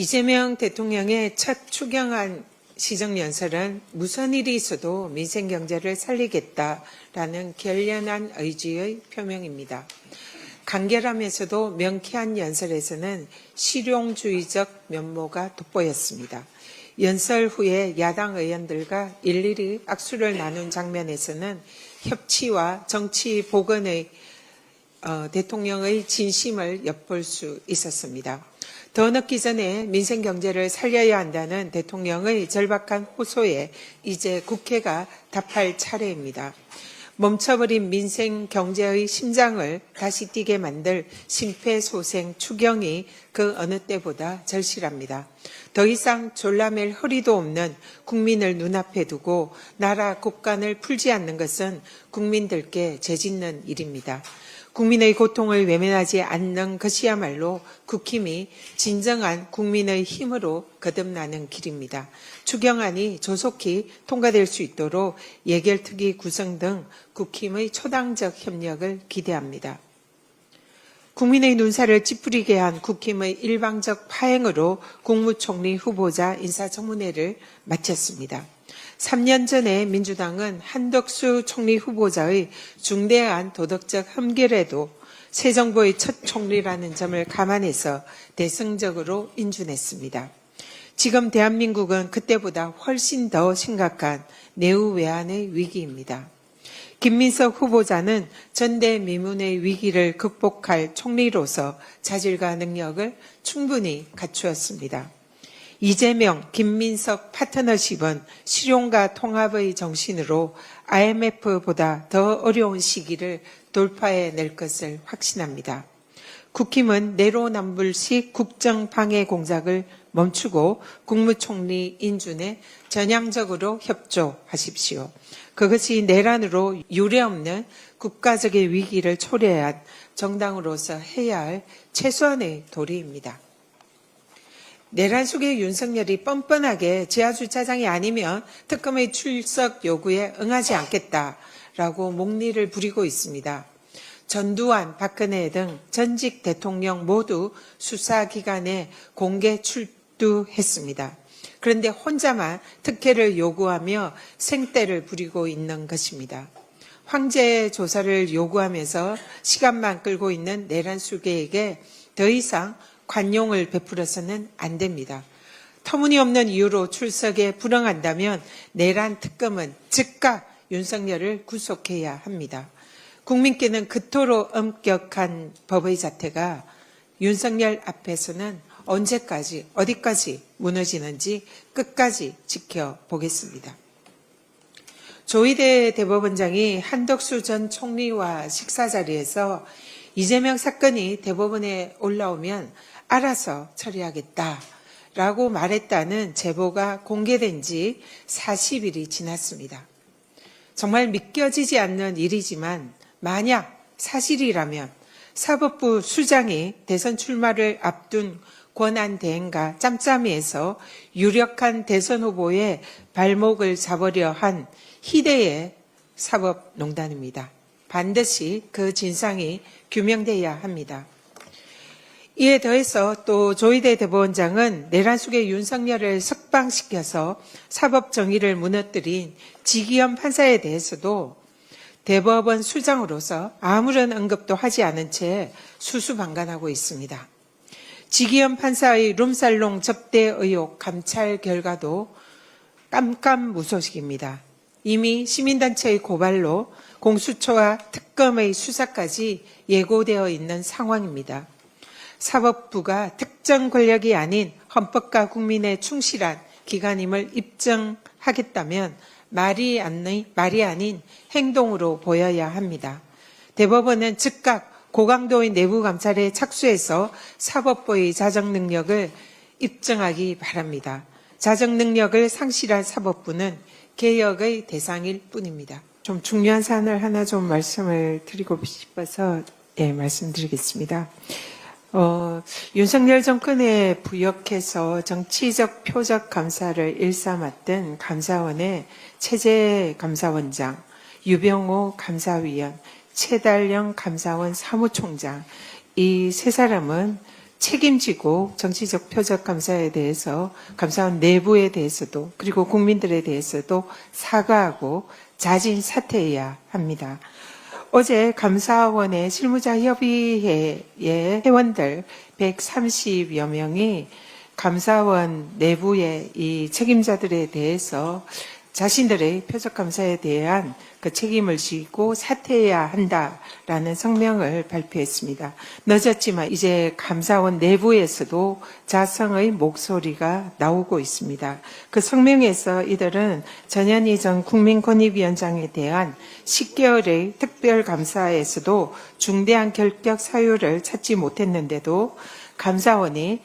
이재명 대통령의 첫 추경안 시정연설은 무슨 일이 있어도 민생경제를 살리겠다라는 결연한 의지의 표명입니다. 간결하면서도 명쾌한 연설에서는 실용주의적 면모가 돋보였습니다. 연설 후에 야당 의원들과 일일이 악수를 나눈 장면에서는 협치와 정치 복원의 대통령의 진심을 엿볼 수 있었습니다. 더 늦기 전에 민생 경제를 살려야 한다는 대통령의 절박한 호소에 이제 국회가 답할 차례입니다. 멈춰버린 민생 경제의 심장을 다시 뛰게 만들 심폐소생 추경이 그 어느 때보다 절실합니다. 더 이상 졸라맬 허리도 없는 국민을 눈앞에 두고 나라 국간을 풀지 않는 것은 국민들께 죄짓는 일입니다. 국민의 고통을 외면하지 않는 것이야말로 국힘이 진정한 국민의 힘으로 거듭나는 길입니다. 추경안이 조속히 통과될 수 있도록 예결특위 구성 등 국힘의 초당적 협력을 기대합니다. 국민의 눈살을 찌푸리게 한 국힘의 일방적 파행으로 국무총리 후보자 인사청문회를 마쳤습니다. 3년 전에 민주당은 한덕수 총리 후보자의 중대한 도덕적 흠결에도 새 정부의 첫 총리라는 점을 감안해서 대승적으로 인준했습니다. 지금 대한민국은 그때보다 훨씬 더 심각한 내후외환의 위기입니다. 김민석 후보자는 전대미문의 위기를 극복할 총리로서 자질과 능력을 충분히 갖추었습니다. 이재명, 김민석 파트너십은 실용과 통합의 정신으로 IMF보다 더 어려운 시기를 돌파해낼 것을 확신합니다. 국힘은 내로남불식 국정방해 공작을 멈추고 국무총리 인준에 전향적으로 협조하십시오. 그것이 내란으로 유례없는 국가적인 위기를 초래한 정당으로서 해야 할 최소한의 도리입니다. 내란 속의 윤석열이 뻔뻔하게 지하주차장이 아니면 특검의 출석 요구에 응하지 않겠다라고 목리를 부리고 있습니다. 전두환, 박근혜 등 전직 대통령 모두 수사기관에 공개 출두했습니다. 그런데 혼자만 특혜를 요구하며 생떼를 부리고 있는 것입니다. 황제 조사를 요구하면서 시간만 끌고 있는 내란 수괴에게 더 이상 관용을 베풀어서는 안 됩니다. 터무니없는 이유로 출석에 불응한다면 내란 특검은 즉각 윤석열을 구속해야 합니다. 국민께는 그토록 엄격한 법의 자태가 윤석열 앞에서는 언제까지 어디까지 무너지는지 끝까지 지켜보겠습니다. 조희대 대법원장이 한덕수 전 총리와 식사 자리에서 이재명 사건이 대법원에 올라오면 알아서 처리하겠다라고 말했다는 제보가 공개된 지 40일이 지났습니다. 정말 믿겨지지 않는 일이지만 만약 사실이라면 사법부 수장이 대선 출마를 앞둔 권한대행과 짬짬이에서 유력한 대선 후보의 발목을 잡으려 한 희대의 사법농단입니다. 반드시 그 진상이 규명돼야 합니다. 이에 더해서 또 조희대 대법원장은 내란 속의 윤석열을 석방시켜서 사법 정의를 무너뜨린 지기현 판사에 대해서도 대법원 수장으로서 아무런 언급도 하지 않은 채 수수방관하고 있습니다. 지기현 판사의 룸살롱 접대 의혹 감찰 결과도 깜깜무소식입니다. 이미 시민단체의 고발로 공수처와 특검의 수사까지 예고되어 있는 상황입니다. 사법부가 특정 권력이 아닌 헌법과 국민에 충실한 기관임을 입증하겠다면 말이 아닌 행동으로 보여야 합니다. 대법원은 즉각 고강도의 내부 감찰에 착수해서 사법부의 자정 능력을 입증하기 바랍니다. 자정 능력을 상실한 사법부는 개혁의 대상일 뿐입니다. 좀 중요한 사안을 하나 좀 말씀을 드리고 싶어서 말씀드리겠습니다. 윤석열 정권에 부역해서 정치적 표적 감사를 일삼았던 감사원의 최재 감사원장, 유병호 감사위원, 최달령 감사원 사무총장 이 세 사람은 책임지고 정치적 표적 감사에 대해서 감사원 내부에 대해서도 그리고 국민들에 대해서도 사과하고 자진 사퇴해야 합니다. 어제 감사원의 실무자협의회의 회원들 130여 명이 감사원 내부의 이 책임자들에 대해서 자신들의 표적 감사에 대한 그 책임을 지고 사퇴해야 한다라는 성명을 발표했습니다. 늦었지만 이제 감사원 내부에서도 자성의 목소리가 나오고 있습니다. 그 성명에서 이들은 전현희 전 국민권익위원장에 대한 10개월의 특별감사에서도 중대한 결격 사유를 찾지 못했는데도 감사원이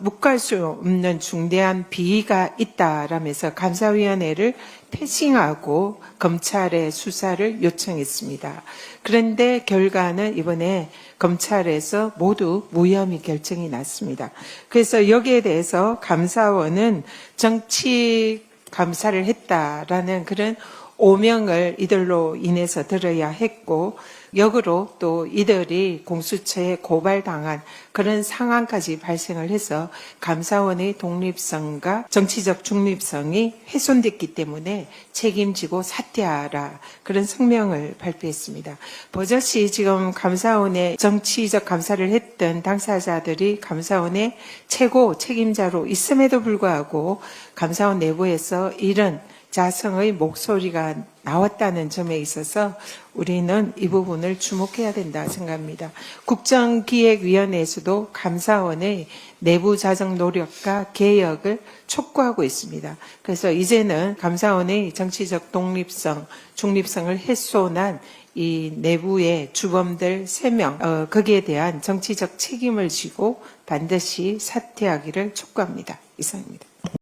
묵과할 수 없는 중대한 비위가 있다라면서 감사위원회를 패싱하고 검찰의 수사를 요청했습니다. 그런데 결과는 이번에 검찰에서 모두 무혐의 결정이 났습니다. 그래서 여기에 대해서 감사원은 정치 감사를 했다라는 그런 오명을 이들로 인해서 들어야 했고, 역으로 또 이들이 공수처에 고발당한 그런 상황까지 발생을 해서 감사원의 독립성과 정치적 중립성이 훼손됐기 때문에 책임지고 사퇴하라, 그런 성명을 발표했습니다. 버젓이 지금 감사원의 정치적 감사를 했던 당사자들이 감사원의 최고 책임자로 있음에도 불구하고 감사원 내부에서 이런 자성의 목소리가 나왔다는 점에 있어서 우리는 이 부분을 주목해야 된다 생각합니다. 국정기획위원회에서도 감사원의 내부 자정 노력과 개혁을 촉구하고 있습니다. 그래서 이제는 감사원의 정치적 독립성, 중립성을 훼손한 이 내부의 주범들 3명, 거기에 대한 정치적 책임을 지고 반드시 사퇴하기를 촉구합니다. 이상입니다.